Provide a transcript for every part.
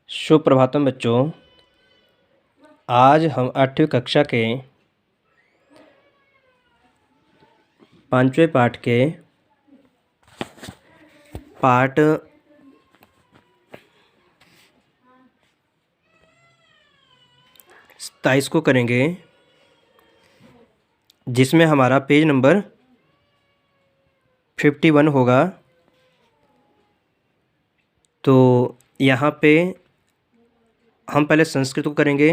सुप्रभातम बच्चों। आज हम 8वीं कक्षा के 5वें पाठ के पाठ 27 को करेंगे, जिसमें हमारा पेज नंबर 51 होगा। तो यहाँ पे हम पहले संस्कृत को करेंगे,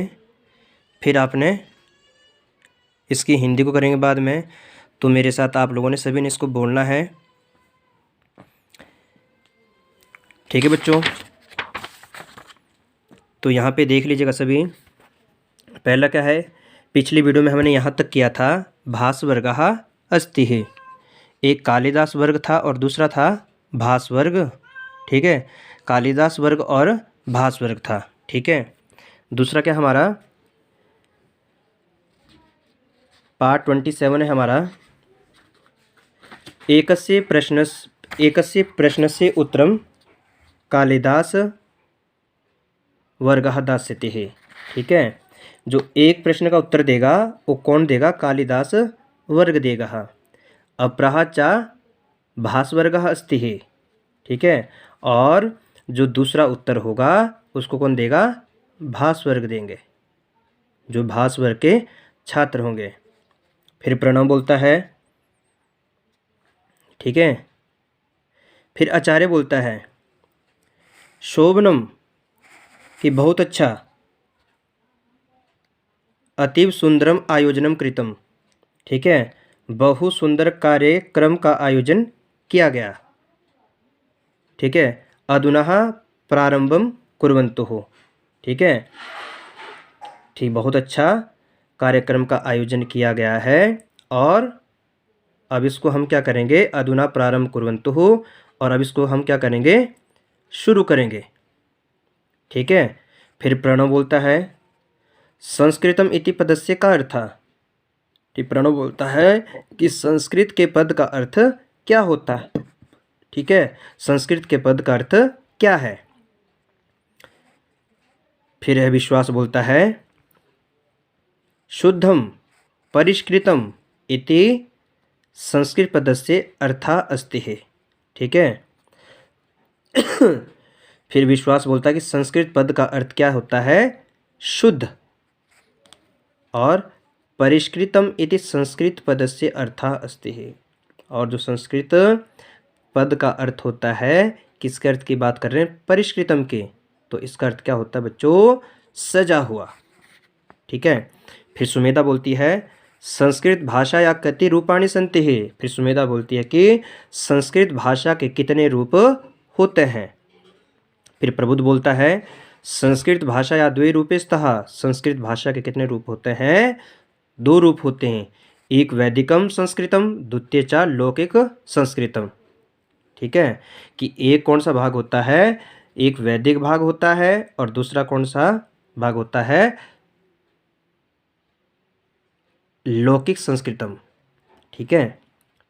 फिर आपने इसकी हिंदी को करेंगे बाद में। तो मेरे साथ आप लोगों ने सभी ने इसको बोलना है, ठीक है बच्चों। तो यहाँ पे देख लीजिएगा सभी। पहला क्या है, पिछली वीडियो में हमने यहाँ तक किया था भास वर्गः अस्ति है। एक कालिदास वर्ग था और दूसरा था भास वर्ग, ठीक है। कालिदास वर्ग और भास वर्ग था, ठीक है। दूसरा क्या हमारा पार्ट 27 है हमारा, एकस्य प्रश्नस्य उत्तरम कालिदास वर्गः दास्यते है, ठीक है। जो एक प्रश्न का उत्तर देगा वो कौन देगा? कालिदास वर्ग देगा। अपरः च भास वर्गः अस्ति है, ठीक है। और जो दूसरा उत्तर होगा उसको कौन देगा? भास वर्ग देंगे, जो भास वर्ग के छात्र होंगे। फिर प्रणव बोलता है, ठीक है। फिर आचार्य बोलता है शोभनम, कि बहुत अच्छा, अतीव सुंदरम आयोजनम कृतम, ठीक है। बहु सुंदर कार्यक्रम का आयोजन किया गया, ठीक है। अधुना प्रारंभम कुर्वन्तु, ठीक है। ठीक, बहुत अच्छा कार्यक्रम का आयोजन किया गया है और अब इसको हम क्या करेंगे? अधुना प्रारंभ कुर्वन्तु, और अब इसको हम क्या करेंगे? शुरू करेंगे, ठीक है। फिर प्रणव बोलता है संस्कृतम इति पदस्य का अर्थ। ठीक, प्रणव बोलता है कि संस्कृत के पद का अर्थ क्या होता है, ठीक है। संस्कृत के पद का अर्थ क्या है? फिर है विश्वास बोलता है शुद्धम परिष्कृतम इति संस्कृत पदस्य अर्था अस्ति है, ठीक है। फिर विश्वास बोलता है कि संस्कृत पद का अर्थ क्या होता है? शुद्ध। और परिष्कृतम इति संस्कृत पदस्य अर्था अस्ति है, और जो संस्कृत पद का अर्थ होता है, किसके अर्थ की बात कर रहे हैं? परिष्कृतम के। तो इसका अर्थ क्या होता है बच्चों? सजा हुआ, ठीक है। फिर सुमेधा बोलती है संस्कृत भाषा या कति रूपाणि सन्ति है। फिर सुमेधा बोलती है कि संस्कृत भाषा के कितने रूप होते हैं। फिर प्रबुद्ध बोलता है संस्कृत भाषा या द्वे रूपे स्तः। संस्कृत भाषा के कितने रूप होते हैं? 2 रूप होते हैं, एक वैदिकम संस्कृतम, द्वितीय च लौकिक संस्कृतम, ठीक है। कि एक कौन सा भाग होता है? एक वैदिक भाग होता है और दूसरा कौन सा भाग होता है? लौकिक संस्कृतम, ठीक है।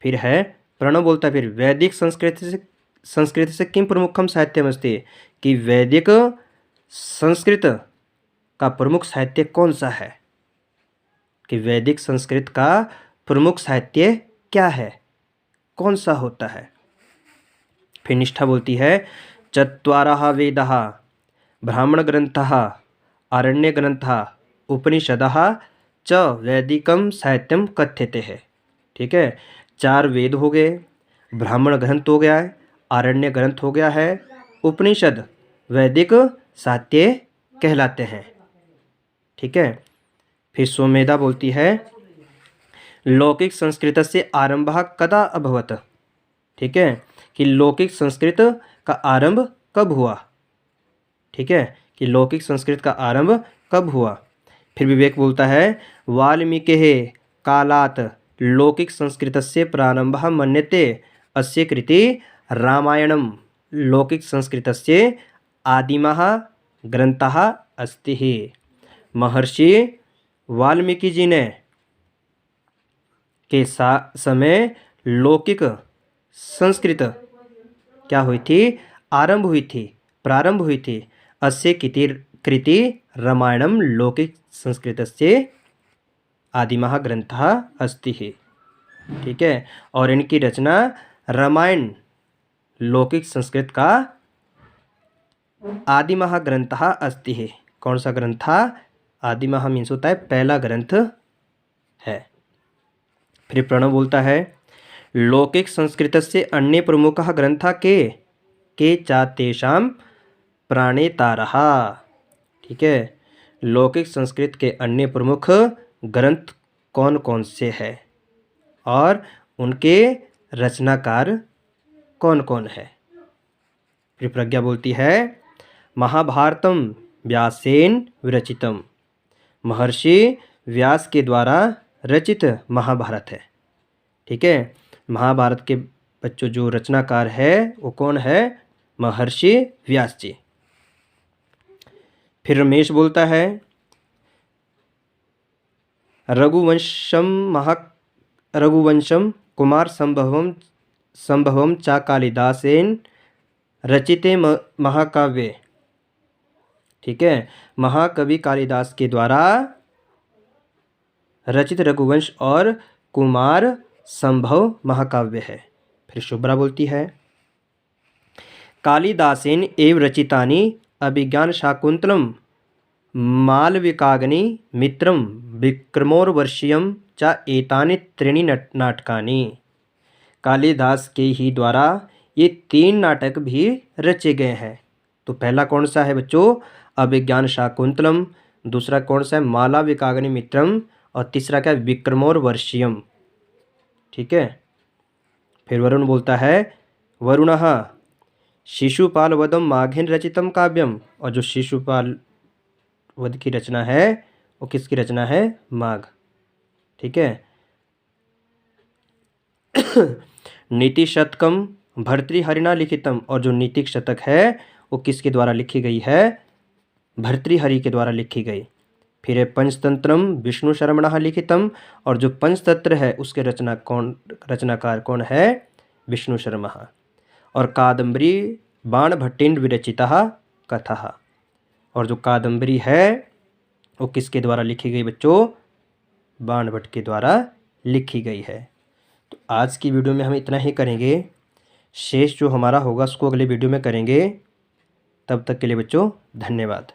फिर है प्रणव बोलता है फिर वैदिक संस्कृत से किम प्रमुखम साहित्यम अस्ति, कि वैदिक संस्कृत का प्रमुख साहित्य कौन सा है? कि वैदिक संस्कृत का प्रमुख साहित्य क्या है, कौन सा होता है? फिर निष्ठा बोलती है चत्वारः वेदाः ब्राह्मण ग्रंथः आरण्य ग्रंथः उपनिषदः च वैदिकम साहित्यम कथ्यते है, ठीक है। 4 वेद हो गए, ब्राह्मण ग्रंथ हो गया है, आरण्य ग्रंथ हो गया है, उपनिषद वैदिक साहित्य कहलाते हैं, ठीक है। फिर सोमेधा बोलती है लौकिक संस्कृत से आरंभः कदा अभवत, ठीक है। कि लौकिक संस्कृत का आरंभ कब हुआ, ठीक है। कि लौकिक संस्कृत का आरंभ कब हुआ। फिर विवेक बोलता है वाल्मीकिः कालात् लौकिक संस्कृतस्य प्रारंभः मन्यते, अस्य कृते रामायणं लौकिक संस्कृतस्य आदिमः ग्रंथः अस्ति है। महर्षि वाल्मीकि जी ने के समय लौकिक संस्कृत क्या हुई थी? आरंभ हुई थी, प्रारंभ हुई थी। अस्य कृति रामायणं लौकिकसंस्कृतस्य आदिमः ग्रंथः अस्ति। ठीक है, और इनकी रचना रामायण लौकिक संस्कृत का आदिमः ग्रंथः अस्ति है। कौन सा ग्रंथ था? आदिमः मीन्स होता है पहला ग्रंथ है। फिर प्रणव बोलता है लौकिक संस्कृतस्य अन्य प्रमुखः ग्रंथः के चा तेषां प्राणेतारः। ठीक है, लौकिक संस्कृत के अन्य प्रमुख ग्रंथ कौन कौन से हैं और उनके रचनाकार कौन कौन है? फिर प्रज्ञा बोलती है महाभारतम व्यासेन विरचितम। महर्षि व्यास के द्वारा रचित महाभारत है। ठीक है, महाभारत के बच्चों जो रचनाकार है वो कौन है? महर्षि व्यास जी। फिर रमेश बोलता है रघुवंशम कुमार संभवम चा कालिदासेन रचिते महाकाव्ये। ठीक है, महाकवि कालिदास के द्वारा रचित रघुवंश और कुमार संभव महाकाव्य है। फिर शुभ्रा बोलती है कालिदासेन एव रचितानि अभिज्ञान शाकुंतलम मालविकाग्नि मित्रम विक्रमोर्वशीयम च एतानि त्रीणि नाटकानि। कालिदास के ही द्वारा ये 3 नाटक भी रचे गए हैं। तो पहला कौन सा है बच्चों? अभिज्ञान शाकुंतलम। दूसरा कौन सा है? मालविकाग्नि मित्रम। और तीसरा क्या है? विक्रमोर्वशीयम। ठीक है, फिर वरुण बोलता है वरुणः शिशुपाल वधम माघेन रचितम काव्यम। और जो शिशुपाल वध की रचना है वो किसकी रचना है? माघ। ठीक है, नीति शतकम भर्तृहरिणा लिखितम। और जो नीतिक शतक है वो किसके द्वारा लिखी गई है? भर्तृहरि के द्वारा लिखी गई। फिर है पंचतंत्रम विष्णु शर्मणः लिखितम। और जो पंचतंत्र है उसके रचनाकार कौन है? विष्णु शर्मा। और कादम्बरी बाणभट्टेन विरचितः कथः। और जो कादम्बरी है वो किसके द्वारा लिखी गई बच्चों? बाणभट्ट के द्वारा लिखी गई है। तो आज की वीडियो में हम इतना ही करेंगे। शेष जो हमारा होगा उसको अगले वीडियो में करेंगे। तब तक के लिए बच्चों धन्यवाद।